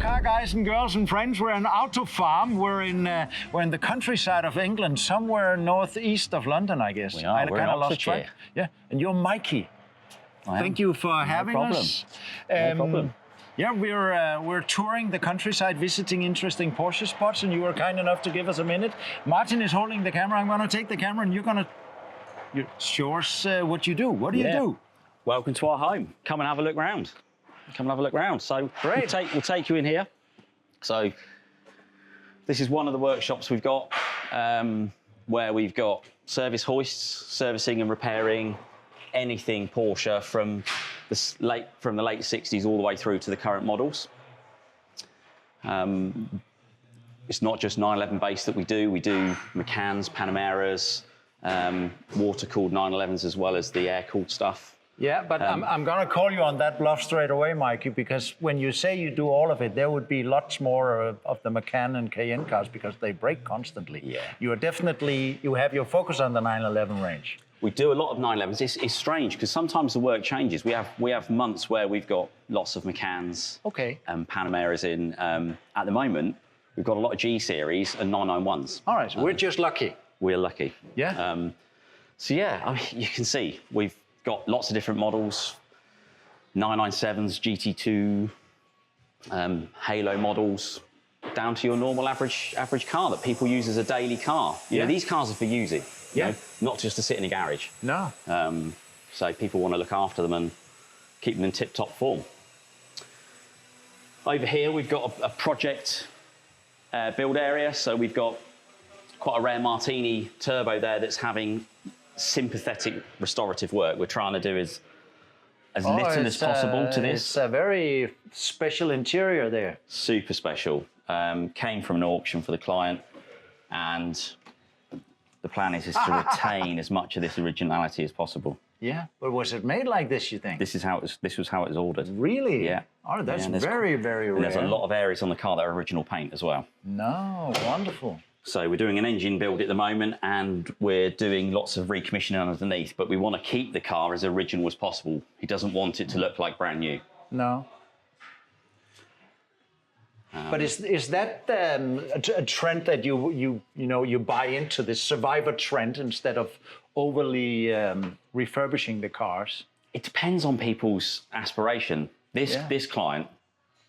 car guys and girls and friends. We're in Autofarm. We're in the countryside of England, somewhere northeast of London, I guess. We are. We're in Oxfordshire. Yeah, and you're Mikey. Thank you for having us. No problem. Yeah, we're touring the countryside, visiting interesting Porsche spots, and you were kind enough to give us a minute. Martin is holding the camera. I'm going to take the camera, and you're going to show us what you do. What do you do? Welcome to our home. Come and have a look round. Come and have a look round. So we'll take you in here. So this is one of the workshops we've got where we've got service hoists, servicing and repairing anything Porsche from the late 60s all the way through to the current models. It's not just 911 based that we do. We do Macans, Panameras, water-cooled 911s as well as the air-cooled stuff. Yeah, but I'm going to call you on that bluff straight away, Mikey, because when you say you do all of it, there would be lots more of the Macan and Cayenne cars because they break constantly. Yeah. You have your focus on the 911 range. We do a lot of 911s. It's strange because sometimes the work changes. We have months where we've got lots of Macans and Panameras in. At the moment, we've got a lot of G series and 991s. All right, so we're just lucky. We're lucky. Yeah. So yeah, I mean, you can see we've got lots of different models, 997s, GT2, Halo models, down to your normal average car that people use as a daily car. You know, these cars are for using, you know, not just to sit in a garage. No. So people want to look after them and keep them in tip-top form. Over here, we've got a project build area. So we've got quite a rare Martini turbo there that's having sympathetic restorative work. We're trying to do as little as possible to this. It's a very special interior there. Super special. Came from an auction for the client, and the plan is to retain as much of this originality as possible. Yeah, but was it made like this, you think? This was how it was ordered. Really? Yeah. Oh, that's very, very rare. And there's a lot of areas on the car that are original paint as well. No, wonderful. So we're doing an engine build at the moment, and we're doing lots of recommissioning underneath, but we want to keep the car as original as possible. He doesn't want it to look like brand new. No. But is that a trend that you buy into, this survivor trend, instead of overly refurbishing the cars? It depends on people's aspiration. This client,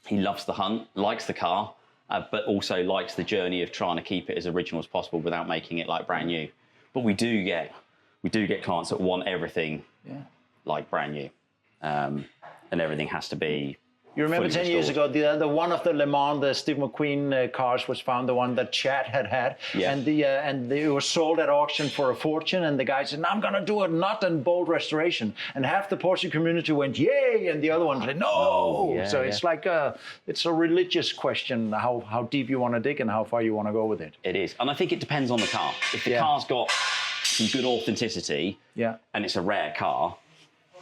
he loves the hunt, likes the car, but also likes the journey of trying to keep it as original as possible without making it like brand new. But we do get clients that want everything like brand new, and everything has to be. You remember 10 years ago, the one of the Le Mans, the Steve McQueen cars was found, the one that Chad had, and it was sold at auction for a fortune, and the guy said, "I'm going to do a nut and bolt restoration," and half the Porsche community went, "Yay!" and the other one said, "No." It's like it's a religious question how deep you want to dig and how far you want to go with it. It is, and I think it depends on the car. If the car's got some good authenticity, and it's a rare car,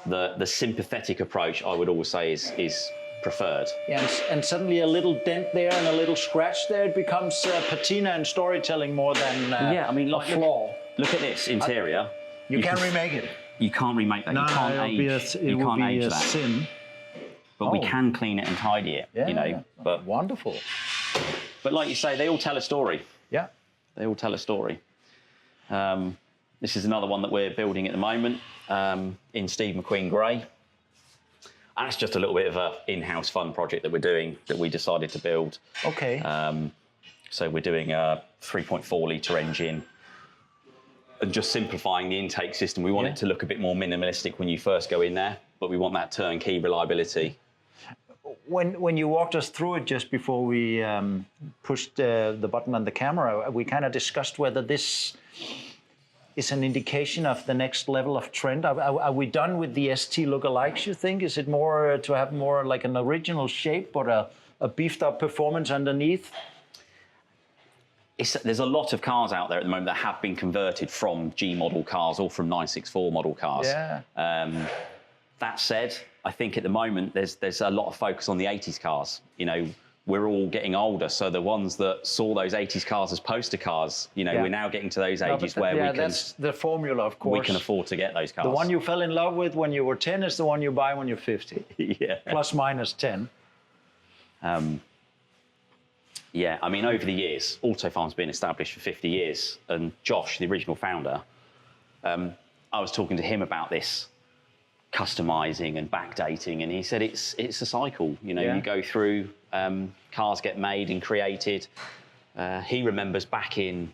the sympathetic approach, I would always say, is preferred. Yeah, and suddenly a little dent there and a little scratch there, it becomes patina and storytelling more than I mean, a flaw. Look at this interior. You can't remake it. You can't remake that. No, you can't age that. Sin. But we can clean it and tidy it. Yeah, you know. But wonderful. But like you say, they all tell a story. Yeah. They all tell a story. This is another one that we're building at the moment in Steve McQueen grey. And it's just a little bit of an in-house fun project that we're doing that we decided to build. Okay. So we're doing a 3.4 litre engine and just simplifying the intake system. We want it to look a bit more minimalistic when you first go in there, but we want that turnkey reliability. When you walked us through it just before we pushed the button on the camera, we kind of discussed whether this is an indication of the next level of trend. Are we done with the ST lookalikes, you think? Is it more to have more like an original shape, but a beefed up performance underneath? There's a lot of cars out there at the moment that have been converted from G model cars or from 964 model cars. Yeah. That said, I think at the moment there's a lot of focus on the 80s cars. You know, we're all getting older, so the ones that saw those 80s cars as poster cars, you know, we're now getting to those ages where we can... that's the formula, of course. We can afford to get those cars. The one you fell in love with when you were 10 is the one you buy when you're 50. Yeah. Plus minus 10. Yeah, I mean, over the years, Autofarm's been established for 50 years, and Josh, the original founder, I was talking to him about this customizing and backdating, and he said it's a cycle. You know, you go through, cars get made and created. He remembers back in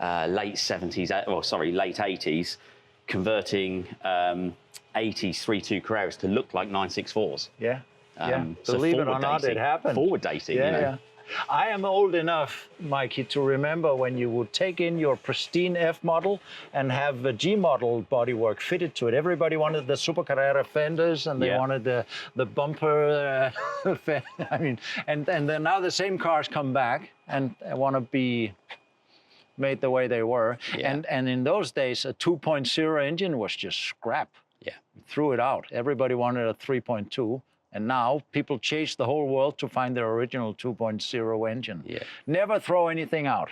late 80s, converting 80s 3.2 Carreras to look like 964s. Yeah. So Believe it or not, it happened. Forward dating, you know. I am old enough, Mikey, to remember when you would take in your pristine F model and have a G model bodywork fitted to it. Everybody wanted the Super Carrera fenders, and they wanted the bumper. I mean, and then now the same cars come back and want to be made the way they were. Yeah. And in those days, a 2.0 engine was just scrap. Yeah. Threw it out. Everybody wanted a 3.2. And now people chase the whole world to find their original 2.0 engine. Yeah. Never throw anything out.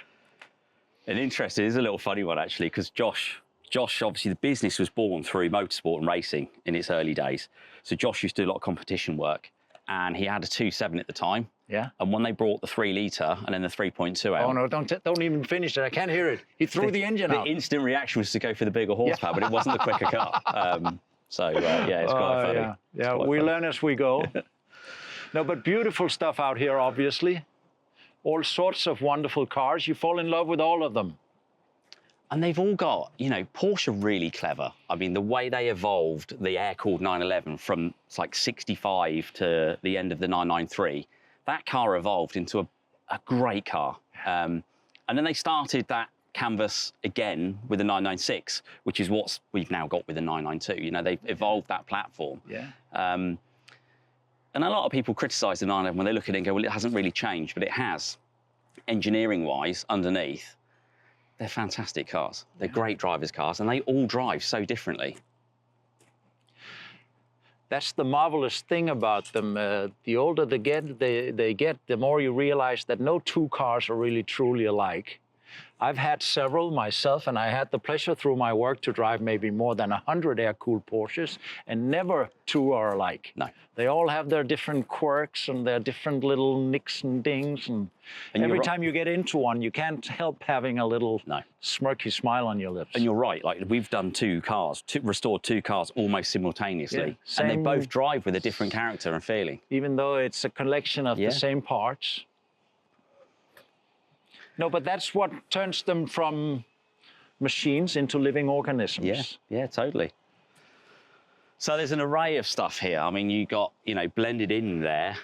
And interesting, it's a little funny one actually, because Josh, obviously the business was born through motorsport and racing in its early days. So Josh used to do a lot of competition work, and he had a 2.7 at the time. Yeah. And when they brought the 3 litre and then the 3.2 out. Oh no, don't even finish it. I can't hear it. He threw the engine out. The instant reaction was to go for the bigger horsepower, but it wasn't the quicker car. So it's quite funny. Yeah, we learn as we go. No, but beautiful stuff out here, obviously. All sorts of wonderful cars. You fall in love with all of them. And they've all got, you know, Porsche are really clever. I mean, the way they evolved the air-cooled 911 from like 65 to the end of the 993, that car evolved into a great car. And then they started that canvas again with the 996, which is what we've now got with the 992. You know, they've evolved that platform. Yeah. And a lot of people criticise the 911 when they look at it and go, well, it hasn't really changed, but it has. Engineering-wise, underneath, they're fantastic cars. They're great drivers' cars, and they all drive so differently. That's the marvelous thing about them. The older they get, the more you realize that no two cars are really truly alike. I've had several myself, and I had the pleasure through my work to drive maybe more than 100 air-cooled Porsches, and never two are alike. No. They all have their different quirks and their different little nicks and dings, and every time you get into one, you can't help having a little smirky smile on your lips. And you're right, like we've done restored two cars almost simultaneously, and they both drive with a different character and feeling. Even though it's a collection of the same parts. No, but that's what turns them from machines into living organisms. Yeah, totally. So there's an array of stuff here. I mean, you got, you know, blended in there.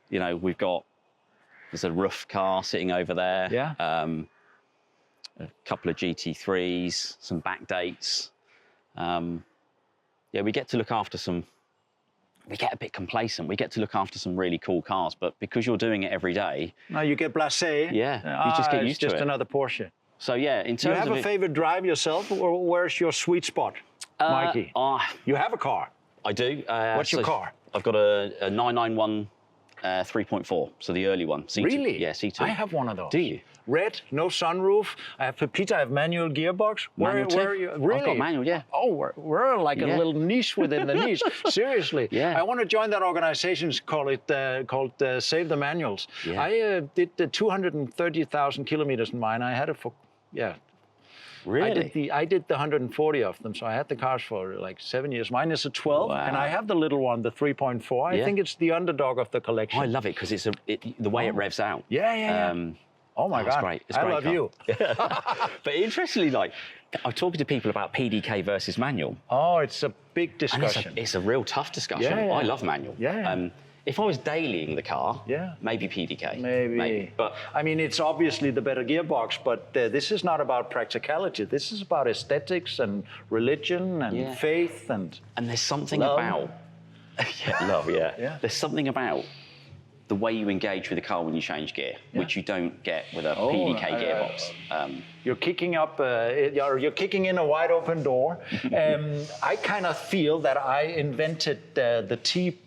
You know, there's a roof car sitting over there. Yeah. A couple of GT3s, some backdates. We get to look after we get a bit complacent. We get to look after some really cool cars, but because you're doing it every day... No, you get blasé. Yeah, you just get used to it. It's just another Porsche. So yeah, in terms of... Do you have a favorite drive yourself, or where's your sweet spot, Mikey? You have a car. I do. What's your car? I've got a 991 3.4, so the early one. C2. Really? Yeah, C2. I have one of those. Do you? Red, no sunroof. I have Pepita, I have manual gearbox. Where are you? Really? I've got manual, yeah. Oh, we're like a little niche within the niche. Seriously. Yeah. I want to join that organization called Save the Manuals. Yeah. I did the 230,000 kilometers in mine. I had it for, Really? I did the 140 of them, so I had the cars for like 7 years. Mine is a 12, and I have the little one, the 3.4. I think it's the underdog of the collection. I love it because the way it revs out. Yeah. Oh my God, it's great. It's I great love car. you. But interestingly, like, I'm talking to people about PDK versus manual. Oh, it's a big discussion. And it's a real tough discussion. Yeah. I love manual. Yeah. If I was dailying the car, maybe PDK. Maybe. But I mean, it's obviously the better gearbox, but this is not about practicality. This is about aesthetics and religion and faith and there's something love. about love. Yeah. There's something about the way you engage with the car when you change gear, which you don't get with a PDK gearbox. You're kicking up, you're kicking in a wide open door. I kind of feel that I invented the T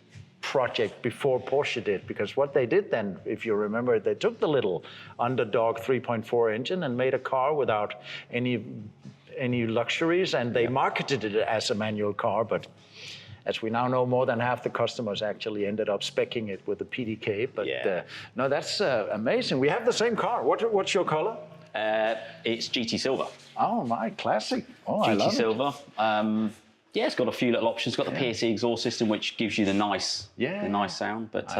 project before Porsche did, because what they did then, if you remember, they took the little underdog 3.4 engine and made a car without any luxuries, and they marketed it as a manual car, but as we now know, more than half the customers actually ended up speccing it with the PDK. But no, that's amazing. We have the same car. What's your color? It's GT Silver. Oh, my classic. Oh, I love GT Silver. Yeah, it's got a few little options. It's got the PSE exhaust system, which gives you the nice sound. But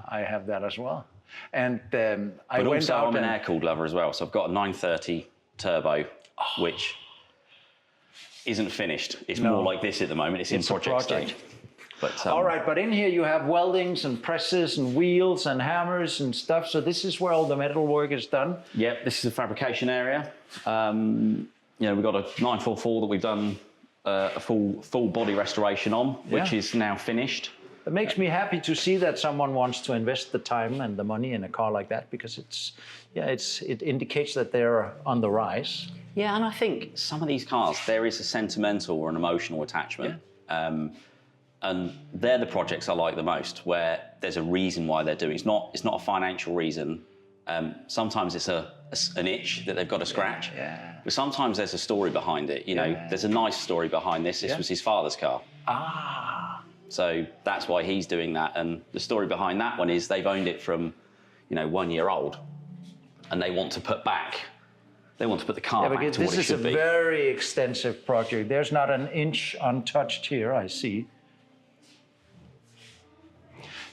I have that as well. And I went also, I'm an air-cooled lover as well. So I've got a 930 turbo, which isn't finished. It's more like this at the moment. It's in project stage. But, all right, but in here you have weldings and presses and wheels and hammers and stuff. So this is where all the metal work is done. Yep, this is a fabrication area. We've got a 944 that we've done a full body restoration on, which is now finished. It makes me happy to see that someone wants to invest the time and the money in a car like that, because it indicates that they're on the rise. Yeah, and I think some of these cars, there is a sentimental or an emotional attachment. Yeah. And they're the projects I like the most, where there's a reason why they're doing it. It's not a financial reason. Sometimes it's an itch that they've got to scratch. Yeah. But sometimes there's a story behind it. You know, there's a nice story behind this. This was his father's car. Ah. So that's why he's doing that. And the story behind that one is they've owned it from, 1 year old, and they want to put the car back to what it should be. This is a very extensive project. There's not an inch untouched here, I see.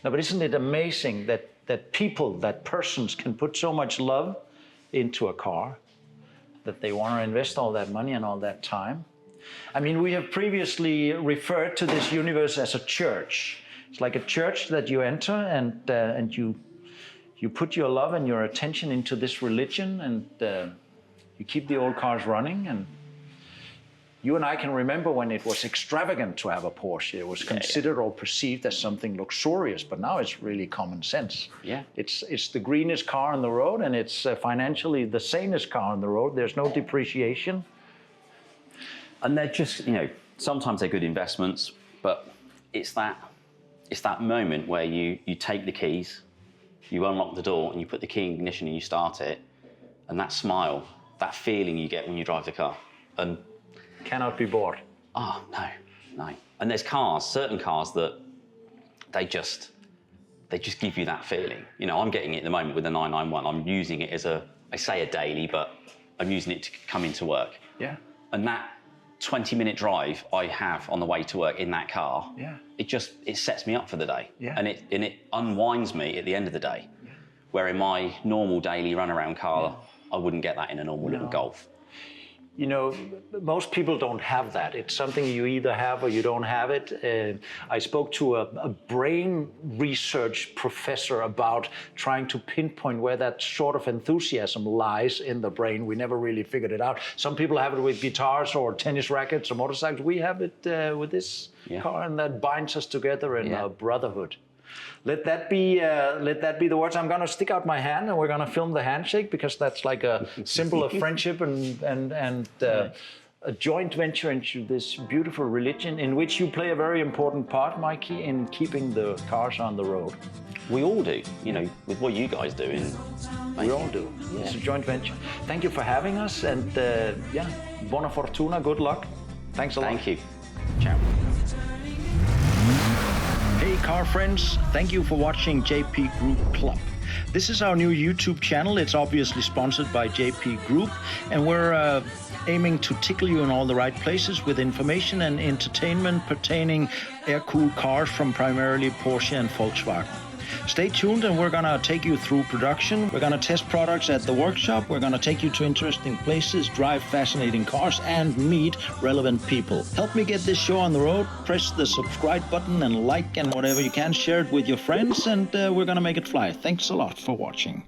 No, but isn't it amazing that persons can put so much love into a car, that they want to invest all that money and all that time? I mean, we have previously referred to this universe as a church. It's like a church that you enter, and you put your love and your attention into this religion, and you keep the old cars running. And you and I can remember when it was extravagant to have a Porsche. It was considered or perceived as something luxurious, but now it's really common sense. Yeah. It's the greenest car on the road, and it's financially the sanest car on the road. There's no depreciation. And they're just, sometimes they're good investments, but it's that moment where you take the keys, you unlock the door, and you put the key in ignition and you start it, and that smile, that feeling you get when you drive the car. And cannot be bought. Oh, no. And there's certain cars that they just give you that feeling. I'm getting it at the moment with the 991. I'm using it as I say a daily, but I'm using it to come into work. Yeah. And that 20-minute drive I have on the way to work in that car, it sets me up for the day. Yeah. And it unwinds me at the end of the day. Yeah. Where in my normal daily runaround car, I wouldn't get that in a normal little Golf. Most people don't have that. It's something you either have or you don't have it. I spoke to a brain research professor about trying to pinpoint where that sort of enthusiasm lies in the brain. We never really figured it out. Some people have it with guitars or tennis rackets or motorcycles. We have it with this car, and that binds us together in a brotherhood. Let that be the words. I'm going to stick out my hand, and we're going to film the handshake, because that's like a symbol of friendship and a joint venture into this beautiful religion, in which you play a very important part, Mikey, in keeping the cars on the road. We all do, with what you guys do. We all do. Yeah. It's a joint venture. Thank you for having us, and buona fortuna, good luck. Thanks a lot. Thank you. Ciao. Hey car friends, thank you for watching JP Group Club. This is our new YouTube channel. It's obviously sponsored by JP Group, and we're aiming to tickle you in all the right places with information and entertainment pertaining air-cooled cars from primarily Porsche and Volkswagen. Stay tuned, and we're going to take you through production. We're going to test products at the workshop. We're going to take you to interesting places, drive fascinating cars, and meet relevant people. Help me get this show on the road. Press the subscribe button and like and whatever you can. Share it with your friends, and we're going to make it fly. Thanks a lot for watching.